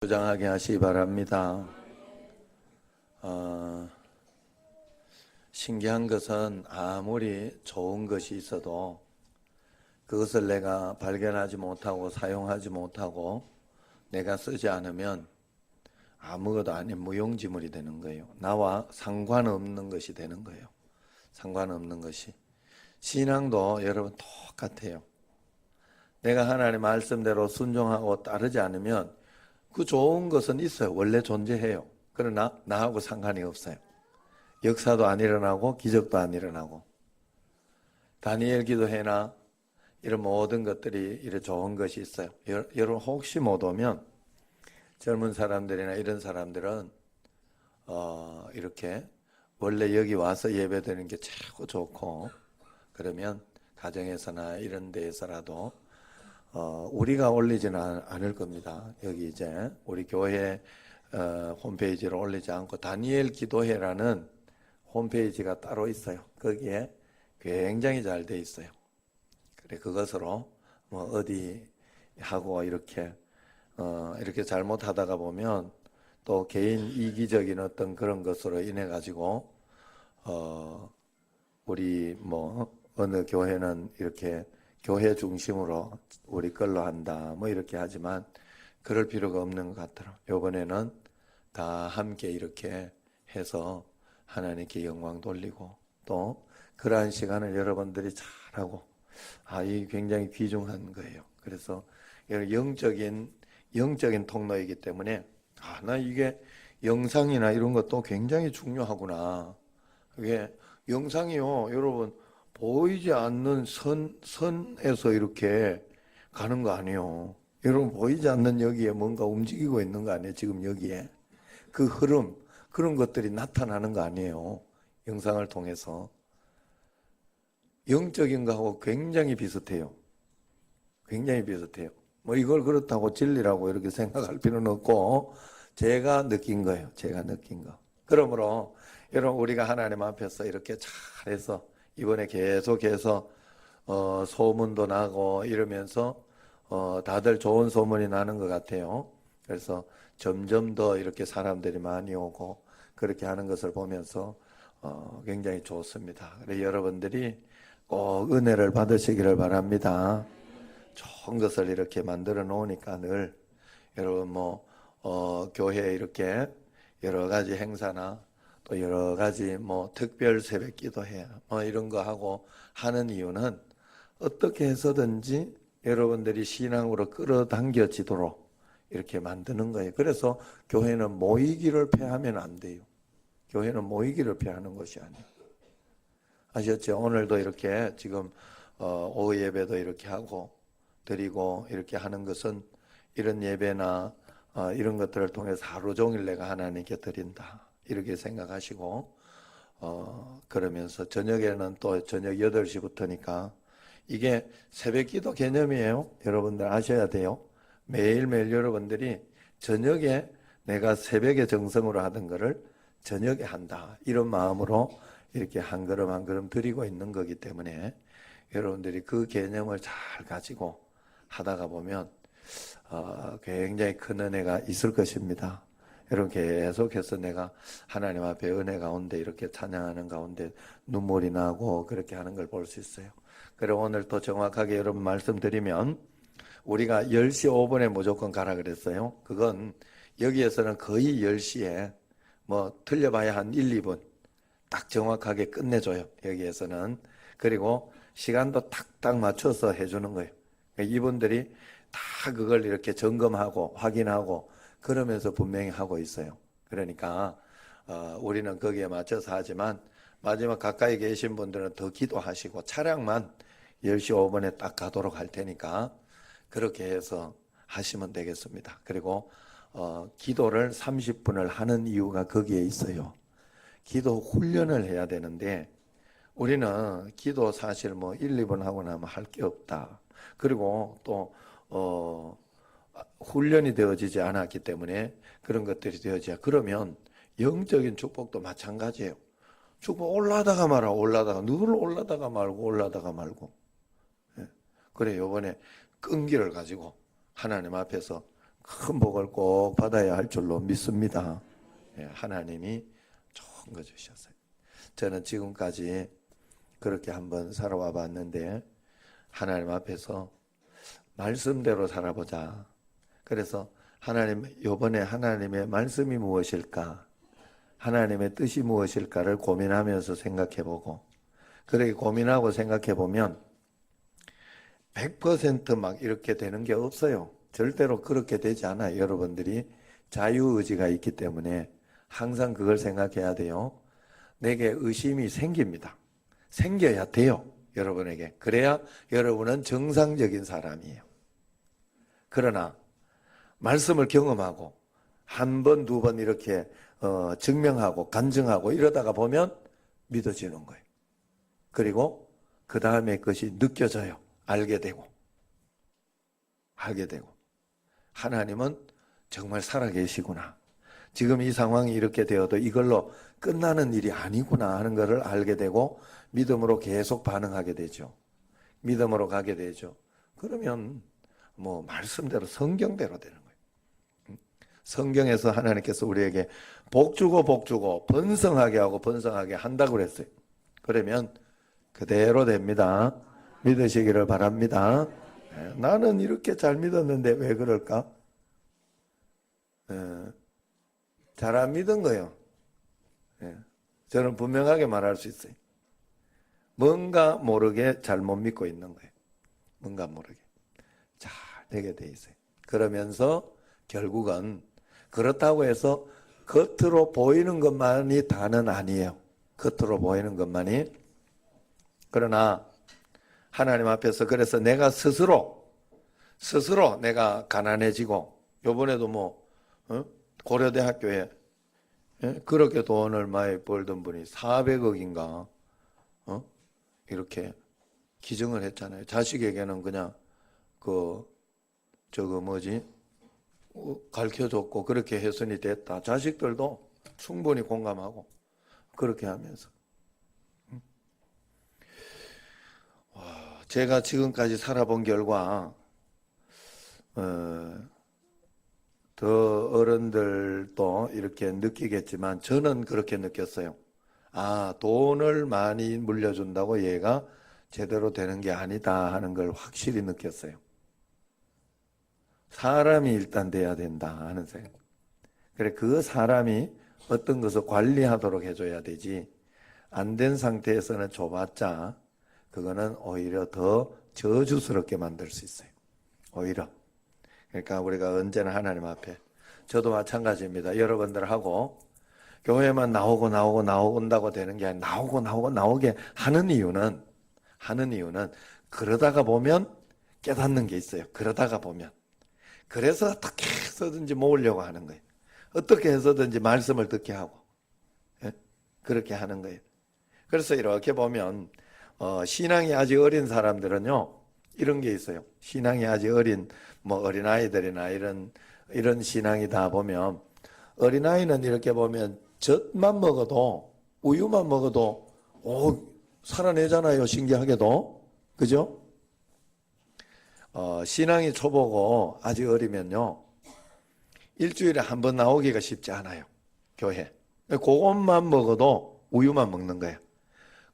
주장하게 하시기 바랍니다. 신기한 것은 아무리 좋은 것이 있어도 그것을 내가 발견하지 못하고 사용하지 못하고 내가 쓰지 않으면 아무것도 아닌 무용지물이 되는 거예요. 나와 상관없는 것이 되는 거예요. 상관없는 것이. 신앙도 여러분 똑같아요. 내가 하나님의 말씀대로 순종하고 따르지 않으면 그 좋은 것은 있어요. 원래 존재해요. 그러나 나하고 상관이 없어요. 역사도 안 일어나고 기적도 안 일어나고. 다니엘 기도회나 이런 모든 것들이 이런 좋은 것이 있어요. 여러분 혹시 못 오면 젊은 사람들이나 이런 사람들은 이렇게 원래 여기 와서 예배드리는 게 최고 좋고, 그러면 가정에서나 이런 데에서라도 우리가 올리지는 않을 겁니다. 여기 이제 우리 교회 홈페이지로 올리지 않고 다니엘 기도회라는 홈페이지가 따로 있어요. 거기에 굉장히 잘 돼 있어요. 그래, 그것으로 뭐 어디 하고 이렇게 잘못하다가 보면 또 개인 이기적인 어떤 그런 것으로 인해 가지고 우리 뭐 어느 교회는 이렇게 교회 중심으로 우리 걸로 한다 뭐 이렇게 하지만 그럴 필요가 없는 것 같더라고요. 이번에는 다 함께 이렇게 해서 하나님께 영광 돌리고 또 그러한 시간을 여러분들이 잘하고 이 굉장히 귀중한 거예요. 그래서 영적인 통로이기 때문에 나 이게 영상이나 이런 것도 굉장히 중요하구나. 이게 영상이요, 여러분 보이지 않는 선에서 이렇게 가는 거 아니에요. 여러분 보이지 않는 여기에 뭔가 움직이고 있는 거 아니에요. 지금 여기에 그 흐름, 그런 것들이 나타나는 거 아니에요. 영상을 통해서. 영적인 거하고 굉장히 비슷해요. 굉장히 비슷해요. 뭐 이걸 그렇다고 진리라고 이렇게 생각할 필요는 없고 제가 느낀 거예요. 제가 느낀 거. 그러므로 여러분 우리가 하나님 앞에서 이렇게 잘해서 이번에 계속해서 소문도 나고 이러면서 다들 좋은 소문이 나는 것 같아요. 그래서 점점 더 이렇게 사람들이 많이 오고 그렇게 하는 것을 보면서 굉장히 좋습니다. 그래서 여러분들이 꼭 은혜를 받으시기를 바랍니다. 좋은 것을 이렇게 만들어 놓으니까 늘 여러분 교회에 이렇게 여러 가지 행사나 또 여러 가지 특별 새벽 기도회 이런 거 하고 하는 이유는 어떻게 해서든지 여러분들이 신앙으로 끌어당겨지도록 이렇게 만드는 거예요. 그래서 교회는 모이기를 폐하면 안 돼요. 교회는 모이기를 폐하는 것이 아니에요. 아셨죠? 오늘도 이렇게 지금 오후 예배도 이렇게 하고 드리고 이렇게 하는 것은 이런 예배나 이런 것들을 통해서 하루 종일 내가 하나님께 드린다 이렇게 생각하시고 그러면서 저녁에는 또 저녁 8시부터니까 이게 새벽 기도 개념이에요. 여러분들 아셔야 돼요. 매일매일 여러분들이 저녁에 내가 새벽에 정성으로 하던 거를 저녁에 한다 이런 마음으로 이렇게 한 걸음 한 걸음 드리고 있는 거기 때문에 여러분들이 그 개념을 잘 가지고 하다가 보면 굉장히 큰 은혜가 있을 것입니다. 여러분 계속해서 내가 하나님 앞에 은혜 가운데 이렇게 찬양하는 가운데 눈물이 나고 그렇게 하는 걸 볼 수 있어요. 그리고 오늘 또 정확하게 여러분 말씀드리면 우리가 10시 5분에 무조건 가라 그랬어요. 그건 여기에서는 거의 10시에 틀려봐야 한 1, 2분 딱 정확하게 끝내줘요. 여기에서는. 그리고 시간도 탁딱 맞춰서 해주는 거예요. 그러니까 이분들이 다 그걸 이렇게 점검하고 확인하고 그러면서 분명히 하고 있어요. 그러니까 우리는 거기에 맞춰서 하지만 마지막 가까이 계신 분들은 더 기도하시고 차량만 10시 5분에 딱 가도록 할 테니까 그렇게 해서 하시면 되겠습니다. 그리고 기도를 30분을 하는 이유가 거기에 있어요. 기도 훈련을 해야 되는데 우리는 기도 사실 1, 2분 하고 나면 할 게 없다. 그리고 또 훈련이 되어지지 않았기 때문에 그런 것들이 되어져야. 그러면 영적인 축복도 마찬가지예요. 축복 올라다가 말아 올라다가 늘 올라다가 말고. 그래 요번에 끈기를 가지고 하나님 앞에서 큰 복을 꼭 받아야 할 줄로 믿습니다. 예, 하나님이 좋은 거 주셨어요. 저는 지금까지 그렇게 한번 살아와 봤는데 하나님 앞에서 말씀대로 살아보자. 그래서 하나님, 요번에 하나님의 말씀이 무엇일까? 하나님의 뜻이 무엇일까를 고민하면서 생각해보고, 그렇게 고민하고 생각해보면 100%막 이렇게 되는 게 없어요. 절대로 그렇게 되지 않아요. 여러분들이 자유의지가 있기 때문에 항상 그걸 생각해야 돼요. 내게 의심이 생깁니다. 생겨야 돼요. 여러분에게. 그래야 여러분은 정상적인 사람이에요. 그러나 말씀을 경험하고 한 번, 두 번 이렇게 증명하고 간증하고 이러다가 보면 믿어지는 거예요. 그리고 그 다음에 그것이 느껴져요. 알게 되고 하나님은 정말 살아계시구나. 지금 이 상황이 이렇게 되어도 이걸로 끝나는 일이 아니구나 하는 것을 알게 되고 믿음으로 계속 반응하게 되죠. 믿음으로 가게 되죠. 그러면 뭐 말씀대로 성경대로 되는 거예요. 성경에서 하나님께서 우리에게 복 주고 번성하게 하고 번성하게 한다고 그랬어요. 그러면 그대로 됩니다. 믿으시기를 바랍니다. 나는 이렇게 잘 믿었는데 왜 그럴까? 잘 안 믿은 거예요. 저는 분명하게 말할 수 있어요. 뭔가 모르게 잘못 믿고 있는 거예요. 뭔가 모르게. 잘 되게 돼 있어요. 그러면서 결국은 그렇다고 해서 겉으로 보이는 것만이 다는 아니에요. 겉으로 보이는 것만이. 그러나 하나님 앞에서 그래서 내가 스스로 내가 가난해지고 요번에도 뭐 고려대학교에 그렇게 돈을 많이 벌던 분이 400억인가 이렇게 기증을 했잖아요. 자식에게는 그냥 가르쳐줬고 그렇게 해선이 됐다. 자식들도 충분히 공감하고 그렇게 하면서 제가 지금까지 살아본 결과 더 어른들도 이렇게 느끼겠지만 저는 그렇게 느꼈어요. 아, 돈을 많이 물려준다고 얘가 제대로 되는 게 아니다 하는 걸 확실히 느꼈어요. 사람이 일단 돼야 된다 하는 생각. 그래, 그 사람이 어떤 것을 관리하도록 해줘야 되지. 안 된 상태에서는 줘봤자 그거는 오히려 더 저주스럽게 만들 수 있어요. 오히려. 그러니까 우리가 언제나 하나님 앞에, 저도 마찬가지입니다. 여러분들하고 교회만 나온다고 되는 게 아니라 나오게 하는 이유는 그러다가 보면 깨닫는 게 있어요. 그러다가 보면. 그래서 어떻게 해서든지 모으려고 하는 거예요. 어떻게 해서든지 말씀을 듣게 하고 그렇게 하는 거예요. 그래서 이렇게 보면 신앙이 아직 어린 사람들은요 이런 게 있어요. 신앙이 아직 어린 뭐 어린아이들이나 이런 신앙이다 보면 어린아이는 이렇게 보면 젖만 먹어도 우유만 먹어도 살아내잖아요. 신기하게도. 그죠? 신앙이 초보고 아직 어리면요 일주일에 한 번 나오기가 쉽지 않아요. 교회. 그것만 먹어도 우유만 먹는 거예요.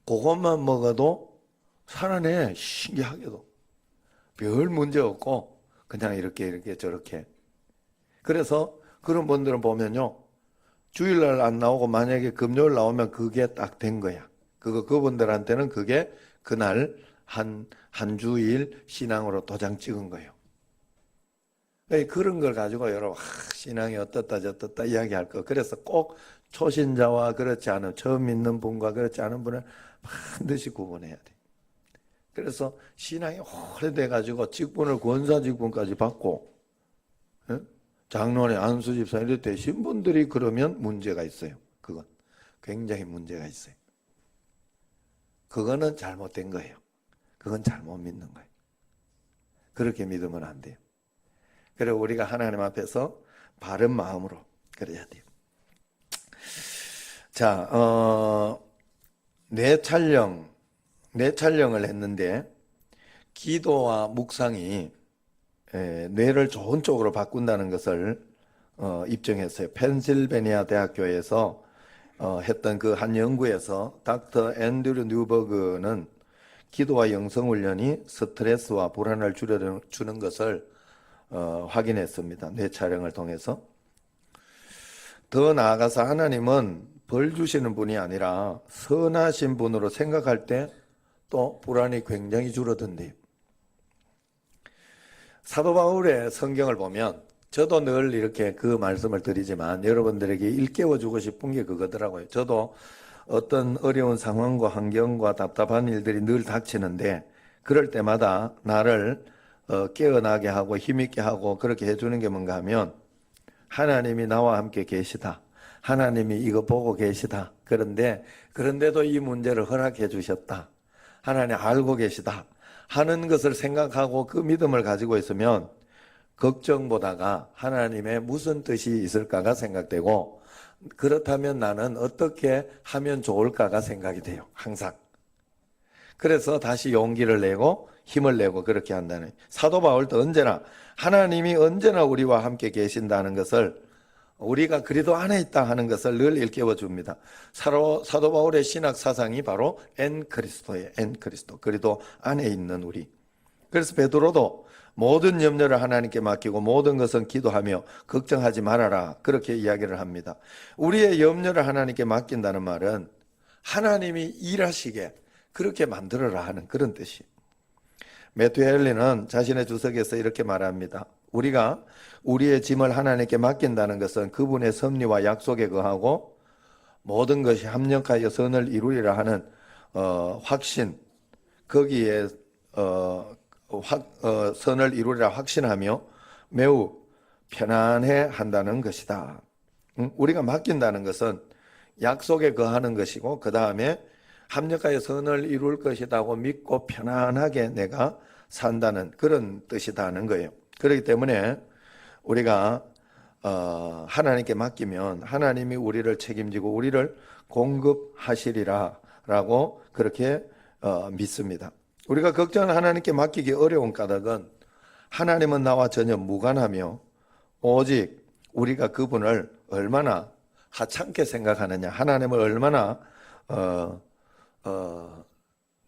그것만 먹어도 살아내. 신기하게도. 별 문제 없고 그냥 이렇게 저렇게. 그래서 그런 분들은 보면요. 주일날 안 나오고 만약에 금요일 나오면 그게 딱 된 거야. 그분들한테는 그게 그날 한 주일 신앙으로 도장 찍은 거예요. 그런 걸 가지고 여러분 신앙이 어떻다 저떻다 이야기할 거. 그래서 꼭 초신자와 그렇지 않은 처음 믿는 분과 그렇지 않은 분을 반드시 구분해야 돼. 그래서 신앙이 오래돼 가지고 직분을 권사 직분까지 받고 장로의 안수 집사 이렇게 되신 분들이 그러면 문제가 있어요. 그건 굉장히 문제가 있어요. 그거는 잘못된 거예요. 그건 잘못 믿는 거예요. 그렇게 믿으면 안 돼요. 그래서 우리가 하나님 앞에서 바른 마음으로 그래야 돼요. 자, 뇌 촬영을 했는데 기도와 묵상이 뇌를 좋은 쪽으로 바꾼다는 것을 입증했어요. 펜실베니아 대학교에서 했던 그 한 연구에서 닥터 앤드류 뉴버그는 기도와 영성훈련이 스트레스와 불안을 줄여주는 것을 확인했습니다. 뇌 촬영을 통해서. 더 나아가서 하나님은 벌 주시는 분이 아니라 선하신 분으로 생각할 때 또 불안이 굉장히 줄어든대요. 사도 바울의 성경을 보면 저도 늘 이렇게 그 말씀을 드리지만 여러분들에게 일깨워주고 싶은 게 그거더라고요. 저도 어떤 어려운 상황과 환경과 답답한 일들이 늘 닥치는데 그럴 때마다 나를 깨어나게 하고 힘있게 하고 그렇게 해주는 게 뭔가 하면 하나님이 나와 함께 계시다. 하나님이 이거 보고 계시다. 그런데도 이 문제를 허락해 주셨다. 하나님 알고 계시다. 하는 것을 생각하고 그 믿음을 가지고 있으면 걱정보다가 하나님의 무슨 뜻이 있을까가 생각되고 그렇다면 나는 어떻게 하면 좋을까가 생각이 돼요. 항상. 그래서 다시 용기를 내고 힘을 내고 그렇게 한다는 사도 바울도 언제나 하나님이 언제나 우리와 함께 계신다는 것을 우리가 그리도 안에 있다 하는 것을 늘 일깨워 줍니다. 사도 바울의 신학 사상이 바로 엔 그리스도예요. 엔 그리스도. 그리도 안에 있는 우리. 그래서 베드로도 모든 염려를 하나님께 맡기고 모든 것은 기도하며 걱정하지 말아라. 그렇게 이야기를 합니다. 우리의 염려를 하나님께 맡긴다는 말은 하나님이 일하시게 그렇게 만들어라 하는 그런 뜻이에요. 매튜 헨리는 자신의 주석에서 이렇게 말합니다. 우리가 우리의 짐을 하나님께 맡긴다는 것은 그분의 섭리와 약속에 거하고 모든 것이 합력하여 선을 이루리라 하는 확신, 거기에 선을 이루리라 확신하며 매우 편안해 한다는 것이다. 우리가 맡긴다는 것은 약속에 거하는 것이고 그 다음에 합력하여 선을 이룰 것이라고 믿고 편안하게 내가 산다는 그런 뜻이다는 거예요. 그렇기 때문에 우리가 하나님께 맡기면 하나님이 우리를 책임지고 우리를 공급하시리라 라고 그렇게 믿습니다. 우리가 걱정을 하나님께 맡기기 어려운 까닭은 하나님은 나와 전혀 무관하며 오직 우리가 그분을 얼마나 하찮게 생각하느냐, 하나님을 얼마나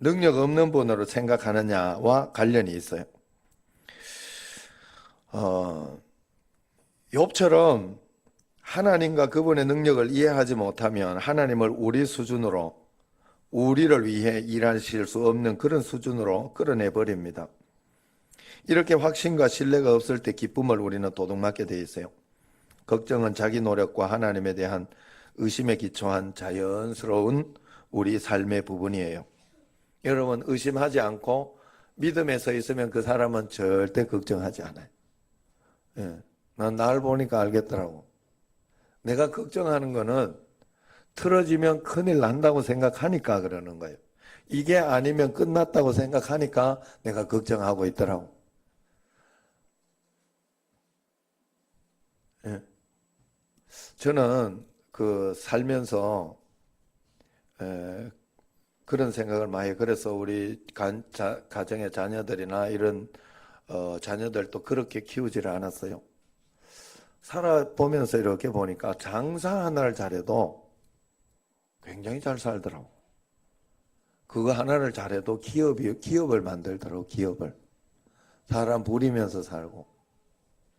능력 없는 분으로 생각하느냐와 관련이 있어요. 욥처럼 하나님과 그분의 능력을 이해하지 못하면 하나님을 우리 수준으로 우리를 위해 일하실 수 없는 그런 수준으로 끌어내 버립니다. 이렇게 확신과 신뢰가 없을 때 기쁨을 우리는 도둑맞게 돼 있어요. 걱정은 자기 노력과 하나님에 대한 의심에 기초한 자연스러운 우리 삶의 부분이에요. 여러분 의심하지 않고 믿음에 서 있으면 그 사람은 절대 걱정하지 않아요. 난 날 보니까 알겠더라고. 내가 걱정하는 거는 틀어지면 큰일 난다고 생각하니까 그러는 거예요. 이게 아니면 끝났다고 생각하니까 내가 걱정하고 있더라고. 저는 그 살면서 그런 생각을 많이 해요. 그래서 우리 가정의 자녀들이나 이런 자녀들도 그렇게 키우지를 않았어요. 살아보면서 이렇게 보니까 장사 하나를 잘해도 굉장히 잘 살더라고. 그거 하나를 잘해도 기업을 만들더라고. 기업을. 사람 부리면서 살고.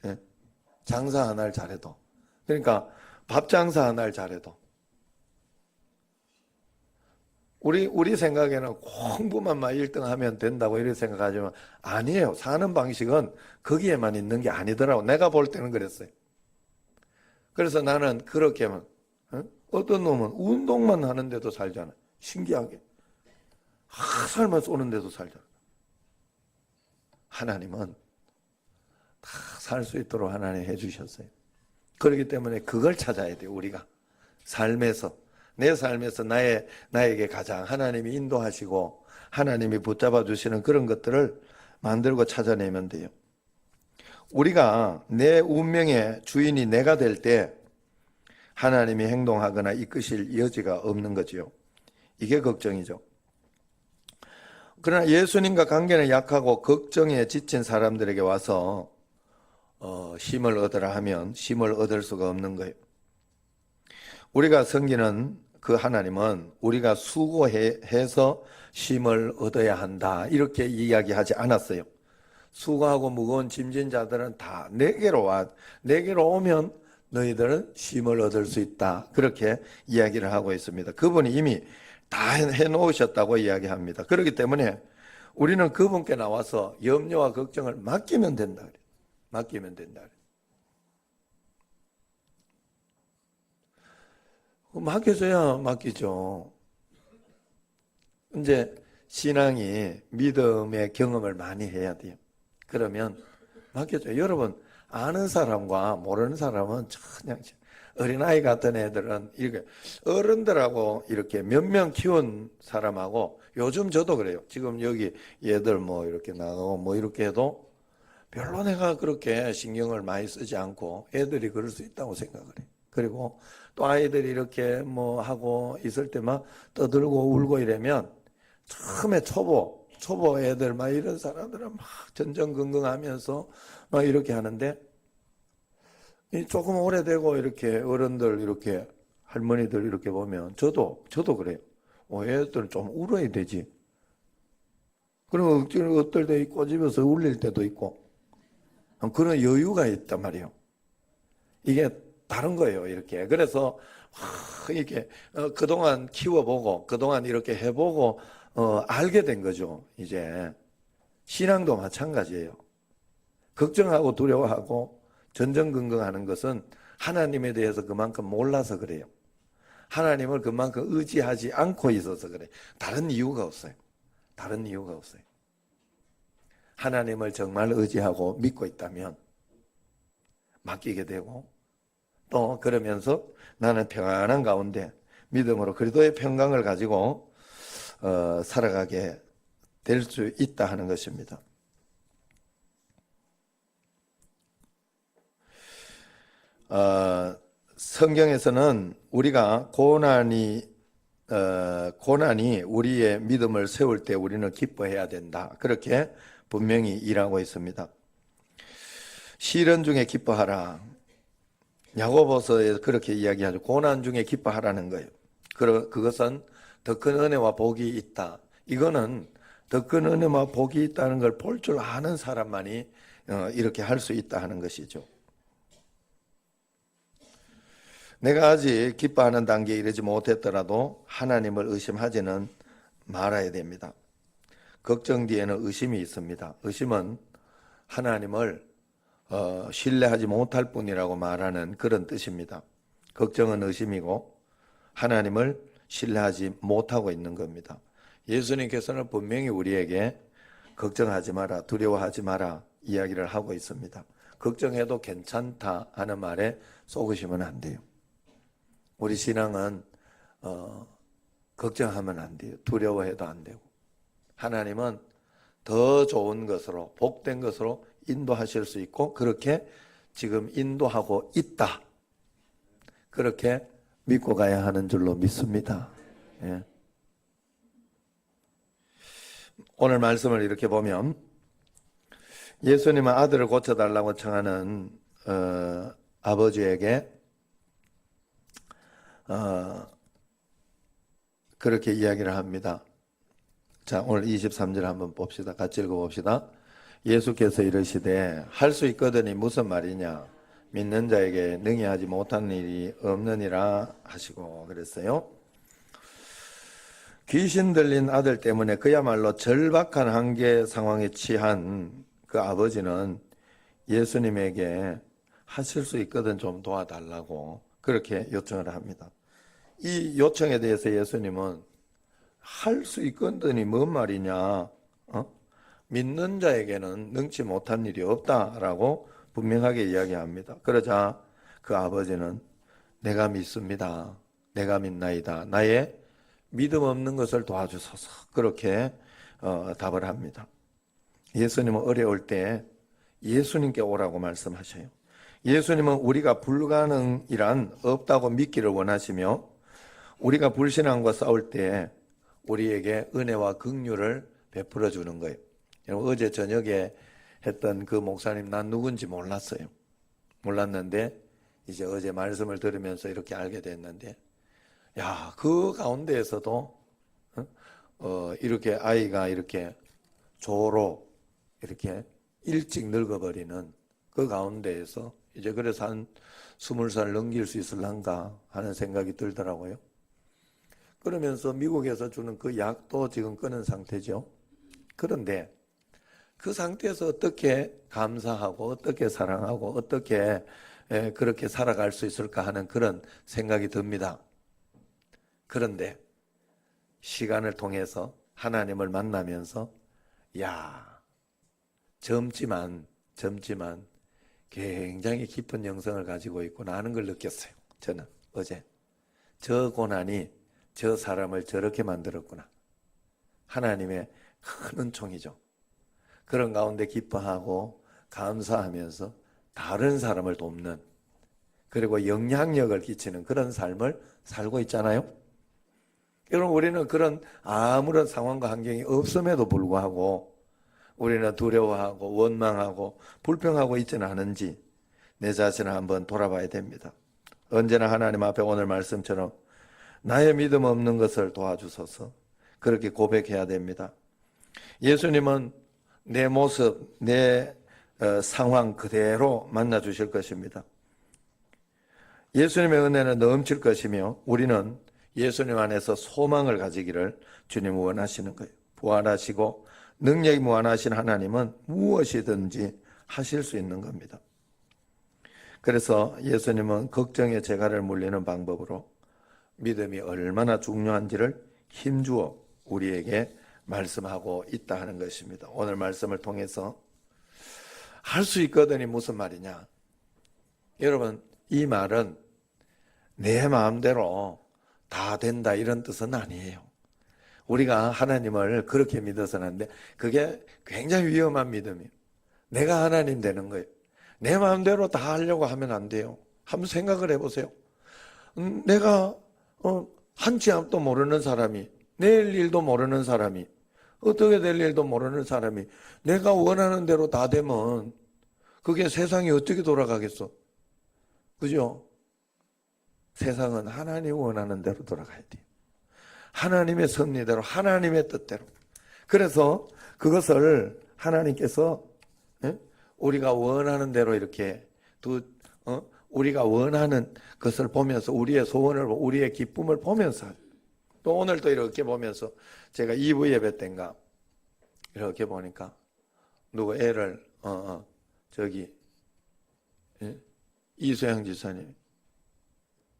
예? 장사 하나를 잘해도. 그러니까 밥 장사 하나를 잘해도. 우리 생각에는 공부만 막 1등 하면 된다고 이렇게 생각하지만 아니에요. 사는 방식은 거기에만 있는 게 아니더라고. 내가 볼 때는 그랬어요. 그래서 나는 그렇게만 어떤 놈은 운동만 하는데도 살잖아. 신기하게. 살만 쏘는데도 살잖아. 하나님은 다 살 수 있도록 하나님 해주셨어요. 그렇기 때문에 그걸 찾아야 돼요. 우리가 삶에서 내 삶에서 나에게 가장 하나님이 인도하시고 하나님이 붙잡아 주시는 그런 것들을 만들고 찾아내면 돼요. 우리가 내 운명의 주인이 내가 될 때 하나님이 행동하거나 이끄실 여지가 없는 거지요. 이게 걱정이죠. 그러나 예수님과 관계는 약하고 걱정에 지친 사람들에게 와서 쉼을 얻으라 하면 쉼을 얻을 수가 없는 거예요. 우리가 섬기는 그 하나님은 우리가 수고해서 쉼을 얻어야 한다 이렇게 이야기하지 않았어요. 수고하고 무거운 짐진 자들은 다 내게로 오면 너희들은 쉼을 얻을 수 있다 그렇게 이야기를 하고 있습니다. 그분이 이미 다 해놓으셨다고 이야기합니다. 그렇기 때문에 우리는 그분께 나와서 염려와 걱정을 맡기면 된다. 맡기면 된다. 맡겨줘야 맡기죠. 이제 신앙이 믿음의 경험을 많이 해야 돼요. 그러면 맡겨줘요. 여러분 아는 사람과 모르는 사람은 그냥 어린아이 같은 애들은 이렇게 어른들하고 이렇게 몇 명 키운 사람하고 요즘 저도 그래요. 지금 여기 얘들 뭐 이렇게 나가고 뭐 이렇게 해도 별로 내가 그렇게 신경을 많이 쓰지 않고 애들이 그럴 수 있다고 생각을 해요. 그리고 또 아이들이 이렇게 뭐 하고 있을 때 막 떠들고 울고 이러면 처음에 초보 애들 막 이런 사람들은 막 전전긍긍하면서 막 이렇게 하는데 조금 오래되고 이렇게 어른들 이렇게 할머니들 이렇게 보면 저도 그래요. 애들 좀 울어야 되지. 그리고 억지로 어떨 때 꼬집어서 울릴 때도 있고 그런 여유가 있단 말이에요. 이게 다른 거예요. 이렇게 그래서 이렇게 그동안 키워보고 그동안 이렇게 해보고 알게 된 거죠. 이제 신앙도 마찬가지예요. 걱정하고 두려워하고 전전긍긍하는 것은 하나님에 대해서 그만큼 몰라서 그래요. 하나님을 그만큼 의지하지 않고 있어서 그래요. 다른 이유가 없어요. 다른 이유가 없어요. 하나님을 정말 의지하고 믿고 있다면 맡기게 되고 또 그러면서 나는 평안한 가운데 믿음으로 그리스도의 평강을 가지고 살아가게 될 수 있다 하는 것입니다. 성경에서는 우리가 고난이 우리의 믿음을 세울 때 우리는 기뻐해야 된다. 그렇게 분명히 일하고 있습니다. 시련 중에 기뻐하라. 야고보서에 그렇게 이야기하죠. 고난 중에 기뻐하라는 거예요. 그것은 더 큰 은혜와 복이 있다. 이거는 더 큰 은혜와 복이 있다는 걸 볼 줄 아는 사람만이 이렇게 할 수 있다 하는 것이죠. 내가 아직 기뻐하는 단계에 이르지 못했더라도 하나님을 의심하지는 말아야 됩니다. 걱정 뒤에는 의심이 있습니다. 의심은 하나님을 신뢰하지 못할 뿐이라고 말하는 그런 뜻입니다. 걱정은 의심이고 하나님을 신뢰하지 못하고 있는 겁니다. 예수님께서는 분명히 우리에게 걱정하지 마라, 두려워하지 마라 이야기를 하고 있습니다. 걱정해도 괜찮다 하는 말에 속으시면 안 돼요. 우리 신앙은 걱정하면 안 돼요. 두려워해도 안 되고 하나님은 더 좋은 것으로 복된 것으로 인도하실 수 있고 그렇게 지금 인도하고 있다. 그렇게 믿고 가야 하는 줄로 믿습니다. 예. 오늘 말씀을 이렇게 보면 예수님은 아들을 고쳐달라고 청하는 아버지에게 그렇게 이야기를 합니다. 자, 오늘 23절 한번 봅시다. 같이 읽어봅시다. 예수께서 이르시되 할 수 있거든이 무슨 말이냐? 믿는 자에게 능히 하지 못하는 일이 없느니라 하시고 그랬어요. 귀신 들린 아들 때문에 그야말로 절박한 한계 상황에 처한 그 아버지는 예수님에게 하실 수 있거든 좀 도와달라고 그렇게 요청을 합니다. 이 요청에 대해서 예수님은 할 수 있거든이 뭔 말이냐? 믿는 자에게는 능치 못한 일이 없다라고 분명하게 이야기합니다. 그러자 그 아버지는 내가 믿습니다. 내가 믿나이다. 나의 믿음 없는 것을 도와주소서. 그렇게 답을 합니다. 예수님은 어려울 때 예수님께 오라고 말씀하셔요. 예수님은 우리가 불가능이란 없다고 믿기를 원하시며 우리가 불신앙과 싸울 때 우리에게 은혜와 긍휼을 베풀어 주는 거예요. 어제 저녁에 했던 그 목사님 난 누군지 몰랐어요. 몰랐는데 이제 어제 말씀을 들으면서 이렇게 알게 됐는데, 야, 그 가운데에서도 이렇게 아이가 이렇게 조로 이렇게 일찍 늙어버리는 그 가운데에서 이제 그래서 한 20살 넘길 수 있을란가 하는 생각이 들더라고요. 그러면서 미국에서 주는 그 약도 지금 끊은 상태죠. 그런데 그 상태에서 어떻게 감사하고 어떻게 사랑하고 어떻게 그렇게 살아갈 수 있을까 하는 그런 생각이 듭니다. 그런데 시간을 통해서 하나님을 만나면서 야, 젊지만 굉장히 깊은 영성을 가지고 있구나 하는 걸 느꼈어요. 저는 어제 저 고난이 저 사람을 저렇게 만들었구나. 하나님의 큰 은총이죠. 그런 가운데 기뻐하고 감사하면서 다른 사람을 돕는, 그리고 영향력을 끼치는 그런 삶을 살고 있잖아요. 여러분, 우리는 그런 아무런 상황과 환경이 없음에도 불구하고 우리는 두려워하고 원망하고 불평하고 있지는 않은지 내 자신을 한번 돌아봐야 됩니다. 언제나 하나님 앞에 오늘 말씀처럼 나의 믿음 없는 것을 도와주소서, 그렇게 고백해야 됩니다. 예수님은 내 모습, 내 상황 그대로 만나 주실 것입니다. 예수님의 은혜는 넘칠 것이며 우리는 예수님 안에서 소망을 가지기를 주님 원하시는 거예요. 부활하시고 능력이 무한하신 하나님은 무엇이든지 하실 수 있는 겁니다. 그래서 예수님은 걱정의 재갈을 물리는 방법으로 믿음이 얼마나 중요한지를 힘주어 우리에게 말씀하고 있다 하는 것입니다. 오늘 말씀을 통해서 할 수 있거든이 무슨 말이냐? 여러분, 이 말은 내 마음대로 다 된다 이런 뜻은 아니에요. 우리가 하나님을 그렇게 믿어서는 안 돼. 그게 굉장히 위험한 믿음이에요. 내가 하나님 되는 거예요. 내 마음대로 다 하려고 하면 안 돼요. 한번 생각을 해보세요. 내가 한치 앞도 모르는 사람이, 내일 일도 모르는 사람이, 어떻게 될 일도 모르는 사람이 내가 원하는 대로 다 되면 그게 세상이 어떻게 돌아가겠어? 그죠? 세상은 하나님 원하는 대로 돌아가야 돼요. 하나님의 섭리대로, 하나님의 뜻대로. 그래서 그것을 하나님께서 우리가 원하는 대로 이렇게 우리가 원하는 것을 보면서 우리의 소원을, 우리의 기쁨을 보면서, 또 오늘도 이렇게 보면서 제가 2부 예배 때인가 이렇게 보니까 누구 애를 저기 이소영 지사님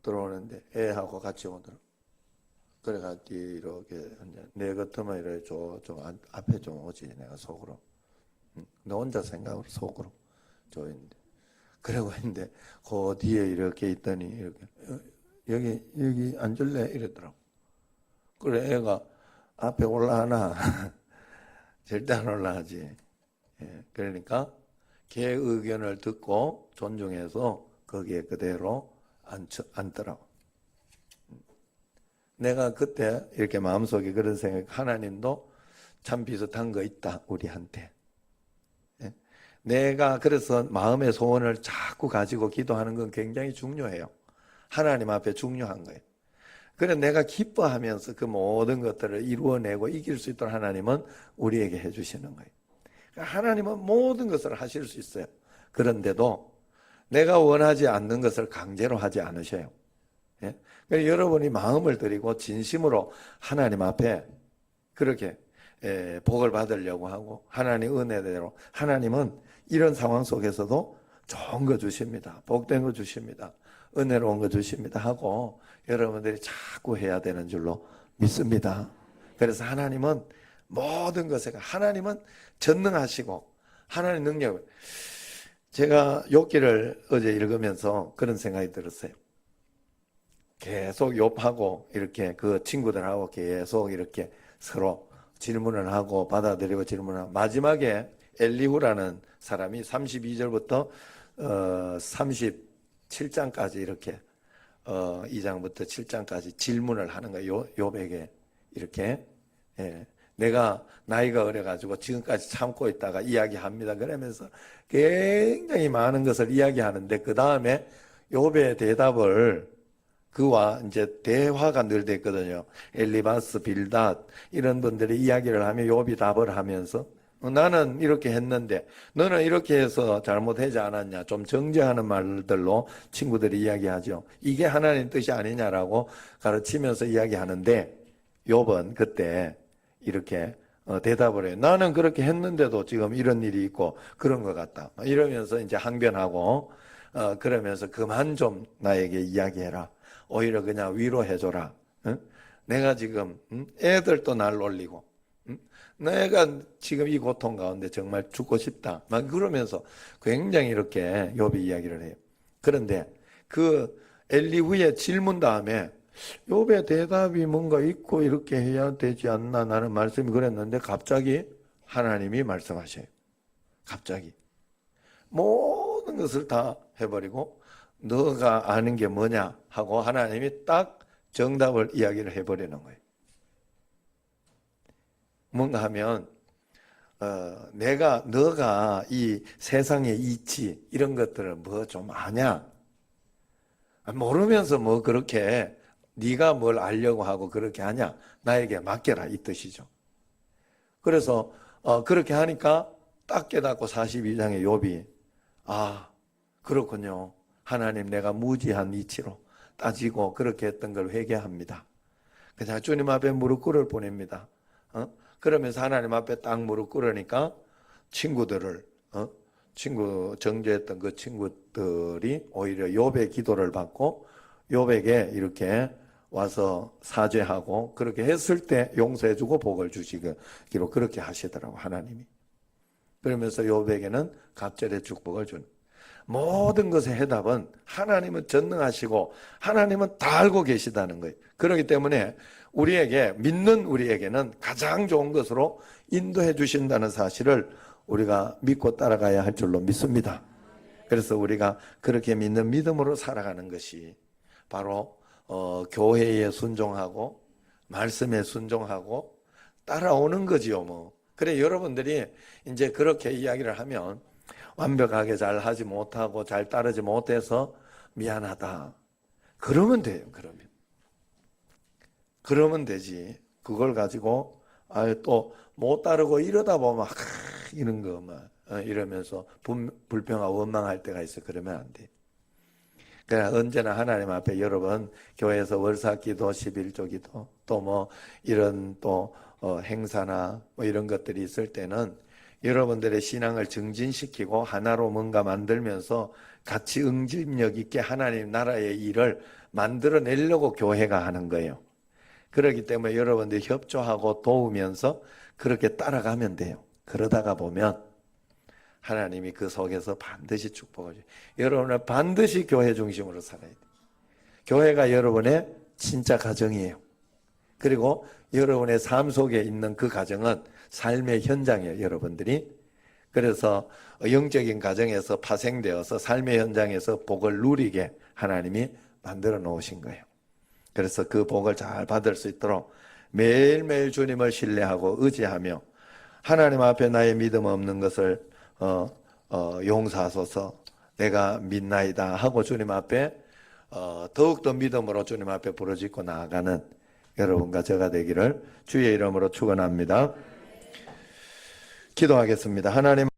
들어오는데 애하고 같이 오더라고. 그래가지고 이렇게 내 같으면 이렇게 좀 앞에 좀 오지 내가 속으로. 너 혼자 생각으로 속으로 조인데. 그러고 있는데 그 뒤에 이렇게 있더니 이렇게 여기 앉을래 이랬더라고. 그래 애가 앞에 올라가나 절대 안 올라가지. 그러니까 걔 의견을 듣고 존중해서 거기에 그대로 앉더라고. 내가 그때 이렇게 마음속에 그런 생각, 하나님도 참 비슷한 거 있다 우리한테. 내가 그래서 마음의 소원을 자꾸 가지고 기도하는 건 굉장히 중요해요. 하나님 앞에 중요한 거예요. 그래 내가 기뻐하면서 그 모든 것들을 이루어내고 이길 수 있도록 하나님은 우리에게 해주시는 거예요. 하나님은 모든 것을 하실 수 있어요. 그런데도 내가 원하지 않는 것을 강제로 하지 않으셔요. 그러니까 여러분이 마음을 들이고 진심으로 하나님 앞에 그렇게 복을 받으려고 하고 하나님 은혜대로, 하나님은 이런 상황 속에서도 좋은 거 주십니다. 복된 거 주십니다. 은혜로운 거 주십니다 하고 여러분들이 자꾸 해야 되는 줄로 믿습니다. 그래서 하나님은 모든 것에, 하나님은 전능하시고 하나님 능력. 제가 욥기를 어제 읽으면서 그런 생각이 들었어요. 계속 욥하고 이렇게 그 친구들하고 계속 이렇게 서로 질문을 하고 받아들이고 질문하고, 마지막에 엘리후라는 사람이 32절부터 37장까지 이렇게 2장부터 7장까지 질문을 하는 거예요. 욥에게 이렇게 내가 나이가 어려가지고 지금까지 참고 있다가 이야기합니다. 그러면서 굉장히 많은 것을 이야기하는데 그 다음에 욥의 대답을 그와 이제 대화가 늘 됐거든요. 엘리바스, 빌닷 이런 분들이 이야기를 하면 욥이 답을 하면서 나는 이렇게 했는데 너는 이렇게 해서 잘못하지 않았냐, 좀 정죄하는 말들로 친구들이 이야기하죠. 이게 하나님 뜻이 아니냐라고 가르치면서 이야기하는데 욥은 그때 이렇게 대답을 해요. 나는 그렇게 했는데도 지금 이런 일이 있고 그런 것 같다 이러면서 이제 항변하고 그러면서 그만 좀 나에게 이야기해라, 오히려 그냥 위로해줘라. 응? 내가 지금 애들도 날 놀리고 내가 지금 이 고통 가운데 정말 죽고 싶다 막 그러면서 굉장히 이렇게 욥이 이야기를 해요. 그런데 그 엘리후의 질문 다음에 욥의 대답이 뭔가 있고 이렇게 해야 되지 않나 나는 말씀이 그랬는데 갑자기 하나님이 말씀하셔요. 갑자기 모든 것을 다 해버리고 너가 아는 게 뭐냐 하고 하나님이 딱 정답을 이야기를 해버리는 거예요. 뭔가 하면 너가 이 세상의 이치 이런 것들을 뭐 좀 아냐? 모르면서 뭐 그렇게 네가 뭘 알려고 하고 그렇게 하냐? 나에게 맡겨라 이 뜻이죠. 그래서 그렇게 하니까 딱 깨닫고 42장의 욥이 그렇군요. 하나님 내가 무지한 이치로 따지고 그렇게 했던 걸 회개합니다. 그냥 주님 앞에 무릎 꿇을 뿐입니다. 그러면서 하나님 앞에 딱 무릎 꿇으니까 친구들을 정죄했던 그 친구들이 오히려 욥의 기도를 받고 욥에게 이렇게 와서 사죄하고 그렇게 했을 때 용서해주고 복을 주시기로 그렇게 하시더라고 하나님이. 그러면서 욥에게는 갑절의 축복을 주는. 모든 것의 해답은 하나님은 전능하시고 하나님은 다 알고 계시다는 거예요. 그렇기 때문에 우리에게 믿는 우리에게는 가장 좋은 것으로 인도해 주신다는 사실을 우리가 믿고 따라가야 할 줄로 믿습니다. 그래서 우리가 그렇게 믿는 믿음으로 살아가는 것이 바로 교회에 순종하고 말씀에 순종하고 따라오는 거지요. 뭐 그래 여러분들이 이제 그렇게 이야기를 하면 완벽하게 잘 하지 못하고 잘 따르지 못해서 미안하다 그러면 돼요. 그러면 되지. 그걸 가지고 또 못 따르고 이러다 보면 이런 거 막 이러면서 불평하고 원망할 때가 있어. 그러면 안 돼. 그러나 언제나 하나님 앞에 여러분 교회에서 월사기도 11조기도 또 뭐 이런 또 행사나 뭐 이런 것들이 있을 때는 여러분들의 신앙을 증진시키고 하나로 뭔가 만들면서 같이 응집력 있게 하나님 나라의 일을 만들어내려고 교회가 하는 거예요. 그렇기 때문에 여러분들이 협조하고 도우면서 그렇게 따라가면 돼요. 그러다가 보면 하나님이 그 속에서 반드시 축복을 줘요. 여러분은 반드시 교회 중심으로 살아야 돼요. 교회가 여러분의 진짜 가정이에요. 그리고 여러분의 삶 속에 있는 그 가정은 삶의 현장이에요. 여러분들이. 그래서 영적인 가정에서 파생되어서 삶의 현장에서 복을 누리게 하나님이 만들어 놓으신 거예요. 그래서 그 복을 잘 받을 수 있도록 매일매일 주님을 신뢰하고 의지하며 하나님 앞에 나의 믿음 없는 것을 용서하소서 내가 믿나이다 하고 주님 앞에 더욱더 믿음으로 주님 앞에 부르짖고 나아가는 여러분과 제가 되기를 주의 이름으로 축원합니다. 기도하겠습니다. 하나님